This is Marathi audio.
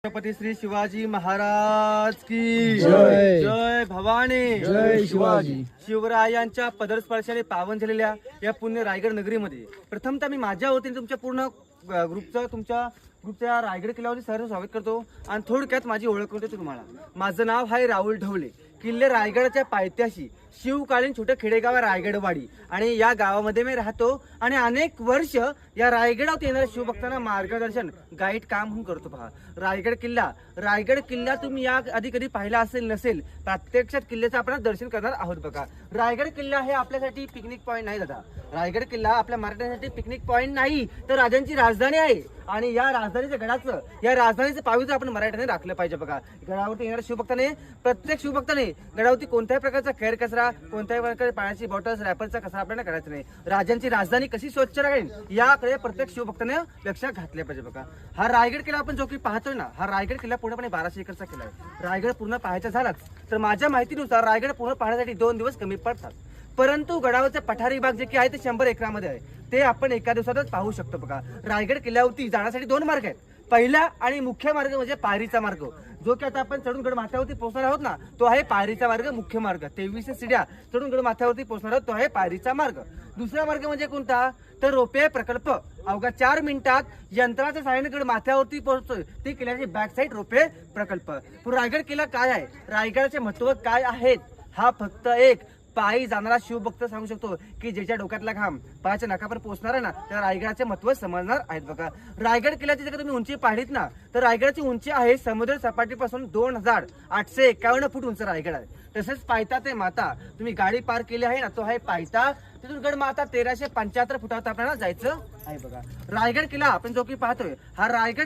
छत्रपती श्री शिवाजी महाराज की जय. जय भवानी. जय शिवाजी. शिवरायांच्या पदस्पर्शाने पावन झालेल्या या पुण्य रायगड नगरीमध्ये प्रथमतः मी माझ्या वतीने तुमच्या पूर्ण ग्रुपच्या रायगड किल्ल्यावरती सहर्ष स्वागत करतो आणि थोडक्यात माझी ओळख करतो तुम्हाला. माझं नाव आहे राहुल ढवळे. किल्ले रायगडच्या पायथ्याशी शिवकालीन छोटं खेडेगाव आहे रायगडवाडी आणि या गावामध्ये मी राहतो आणि अनेक वर्ष या रायगडावर येणाऱ्या शिवभक्तांना मार्गदर्शन गाईड काम म्हणून करतो. पहा रायगड किल्ला तुम्ही या आधी कधी पाहिला असेल नसेल, प्रत्यक्षात किल्ल्याचं आपण दर्शन करणार आहोत. बघा, रायगड किल्ला हे आपल्यासाठी पिकनिक पॉईंट नाही दादा. रायगड किल्ला आपल्या मराठ्यांसाठी पिकनिक पॉईंट नाही तर राजांची राजधानी आहे आणि या राजधानीचं पावित्र्य आपण मराठ्याने राखलं पाहिजे. बघा, गडावरती येणाऱ्या शिवभक्ताने प्रत्येक शिवभक्ताने गडावरती कोणत्याही प्रकारचा गैर कचरा, कोणत्याही प्रकारचे पाण्याची बॉटल्स, रॅपरचा कचरा आपल्याला करायचा नाही. राजांची राजधानी कशी स्वच्छ राहील याकडे प्रत्येक शिवभक्ताने लक्ष घातले पाहिजे. बघा, हा रायगड किल्ला आपण जो की पाहतोय ना, हा रायगड किल्ला पूर्णपणे 1200 एकरचा किल्ला आहे. रायगड पूर्ण पाहायचा झालाच तर माझ्या माहितीनुसार रायगड पूर्ण पाहण्यासाठी 2 दिवस कमी पडतात. परंतु गडावरचे पठारी भाग जे की आहे ते 100 एकरामध्ये आहे, ते आपण एका दिवसातच पाहू शकतो. बघा, रायगड किल्ल्यावरती जाण्यासाठी 2 मार्ग आहेत. पहिला आणि मुख्य मार्ग म्हणजे पायरीचा मार्ग, जो की आता आपण चढून गड माथ्यावरती पोहोचणार आहोत ना, तो आहे पायरीचा मार्ग. मुख्य मार्ग 23 सीड्या चढून गड माथ्यावरती पोहोचणार आहोत, तो आहे पायरीचा मार्ग. दुसरा मार्ग म्हणजे कोणता तर रोपवे प्रकल्प. अवघ्या 4 मिनिटात यंत्राच्या सहाय्याने गड माथ्यावरती पोहोचतोय, ती किल्ल्याची बॅक साईड रोपवे प्रकल्प. रायगड किल्ला काय आहे, रायगडाचे महत्व काय आहेत, हा फक्त एक पायी जाणारा शिवभक्त सांगू शकतो की ज्याच्या डोक्यातला घाम पायाच्या नखावर पोहोचणार आहे ना, त्या रायगडाचे महत्व समजणार आहेत. बघा, रायगड किल्ल्याची जर तुम्ही उंची पाहिलीत ना तर रायगडाची उंची आहे समुद्र सपाटीपासून 2851 फूट उंच रायगड आहे. तसेच पायथा ते माता तुम्ही गाडी पार केली आहे ना, तो आहे पायथा. तिथून गड माता 1375 फुटावर आपल्याला जायचं आहे. बघा, रायगड किल्ला आपण जो की पाहतोय हा रायगड